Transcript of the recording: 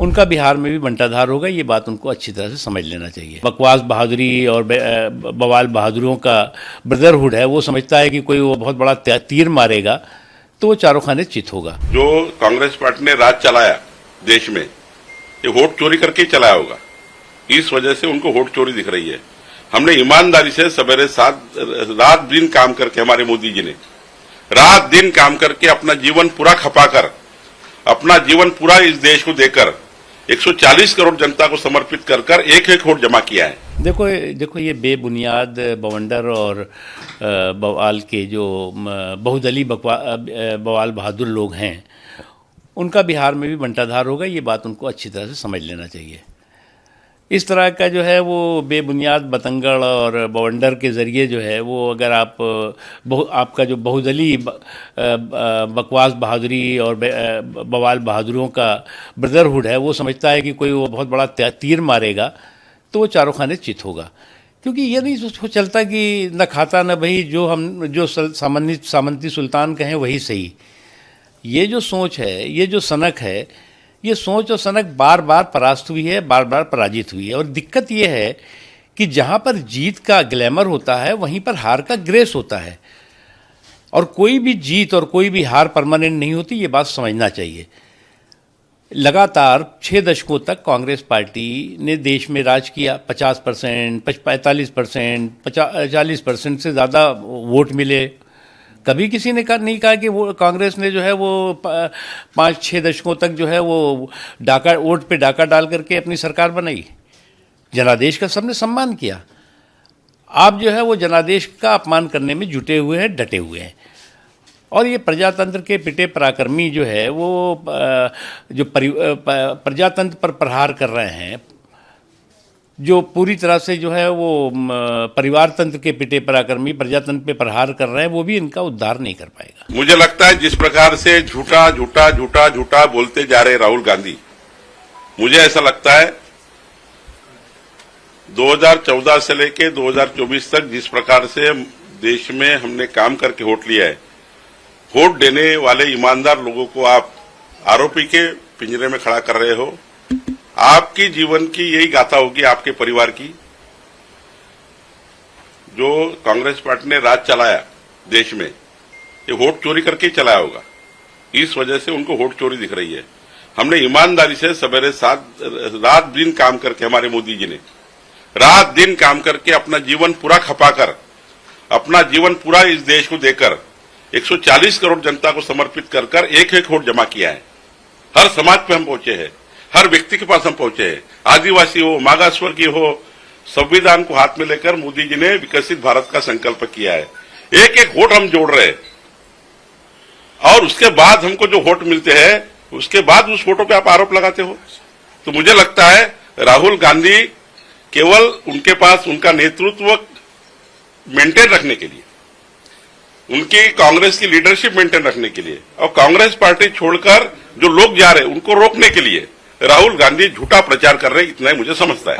उनका बिहार में भी बंटाधार होगा, ये बात उनको अच्छी तरह से समझ लेना चाहिए। बकवास बहादुरी और बवाल बहादुरों का ब्रदरहुड है, वो समझता है कि कोई वो बहुत बड़ा तीर मारेगा तो वो चारों खाने चित होगा। जो कांग्रेस पार्टी ने राज चलाया देश में, ये वोट चोरी करके ही चलाया होगा। इस वजह से उनको वोट चोरी दिख रही है। हमने ईमानदारी से सवेरे रात दिन काम करके, हमारे मोदी जी ने रात दिन काम करके अपना जीवन पूरा खपाकर, अपना जीवन पूरा इस देश को देकर 140 करोड़ जनता को समर्पित कर एक एक वोट जमा किया है। देखो ये बेबुनियाद बवंडर और बवाल के जो बहुदली बवाल बहादुर लोग हैं, उनका बिहार में भी बंटाधार होगा, ये बात उनको अच्छी तरह से समझ लेना चाहिए। इस तरह का जो है वो बेबुनियाद बतंगड़ और बवंडर के ज़रिए जो है वो अगर आपका जो बहुदली बकवास बहादुरी और बवाल बहादुरों का ब्रदरहुड है, वो समझता है कि कोई वो बहुत बड़ा तीर मारेगा तो वो चारों खाने चित होगा। क्योंकि ये नहीं चलता कि न खाता न बही, जो सामंती सुल्तान कहें वही सही। ये जो सोच है, ये जो सनक है, ये सोच और सनक बार बार परास्त हुई है, बार बार पराजित हुई है। और दिक्कत ये है कि जहाँ पर जीत का ग्लैमर होता है वहीं पर हार का ग्रेस होता है, और कोई भी जीत और कोई भी हार परमानेंट नहीं होती, ये बात समझना चाहिए। लगातार 6 दशकों तक कांग्रेस पार्टी ने देश में राज किया। 50%, 45%, 40% से ज़्यादा वोट मिले। कभी किसी ने नहीं कहा कि वो कांग्रेस ने जो है वो 5-6 दशकों तक जो है वो वोट पे डाका डाल करके अपनी सरकार बनाई। जनादेश का सबने सम्मान किया। आप जो है वो जनादेश का अपमान करने में जुटे हुए हैं, डटे हुए हैं। और ये प्रजातंत्र के पिटे पराक्रमी जो है वो जो प्रजातंत्र पर प्रहार कर रहे हैं, जो पूरी तरह से जो है वो परिवार तंत्र के पिटे पराक्रमी प्रजातंत्र पे प्रहार कर रहे हैं, वो भी इनका उद्धार नहीं कर पाएगा। मुझे लगता है जिस प्रकार से झूठा झूठा झूठा झूठा बोलते जा रहे राहुल गांधी, मुझे ऐसा लगता है 2014 से लेके 2024 तक जिस प्रकार से देश में हमने काम करके वोट लिया है, वोट देने वाले ईमानदार लोगों को आप आरोपी के पिंजरे में खड़ा कर रहे हो। आपकी जीवन की यही गाथा होगी, आपके परिवार की। जो कांग्रेस पार्टी ने राज चलाया देश में, ये वोट चोरी करके ही चलाया होगा। इस वजह से उनको वोट चोरी दिख रही है। हमने ईमानदारी से सवेरे रात दिन काम करके, हमारे मोदी जी ने रात दिन काम करके अपना जीवन पूरा खपाकर, अपना जीवन पूरा इस देश को देकर 140 करोड़ जनता को समर्पित कर एक एक वोट जमा किया है। हर समाज पे हम पहुंचे हैं, हर व्यक्ति के पास हम पहुंचे हैं। आदिवासी हो, मागासवर्गीय हो, संविधान को हाथ में लेकर मोदी जी ने विकसित भारत का संकल्प किया है। एक एक वोट हम जोड़ रहे हैं, और उसके बाद हमको जो वोट मिलते हैं, उसके बाद उस वोटों पे आप आरोप लगाते हो। तो मुझे लगता है राहुल गांधी केवल उनके पास उनका नेतृत्व मेंटेन रखने के लिए, उनकी कांग्रेस की लीडरशिप मेंटेन रखने के लिए, और कांग्रेस पार्टी छोड़कर जो लोग जा रहे हैं उनको रोकने के लिए राहुल गांधी झूठा प्रचार कर रहे हैं, इतना ही मुझे समझता है।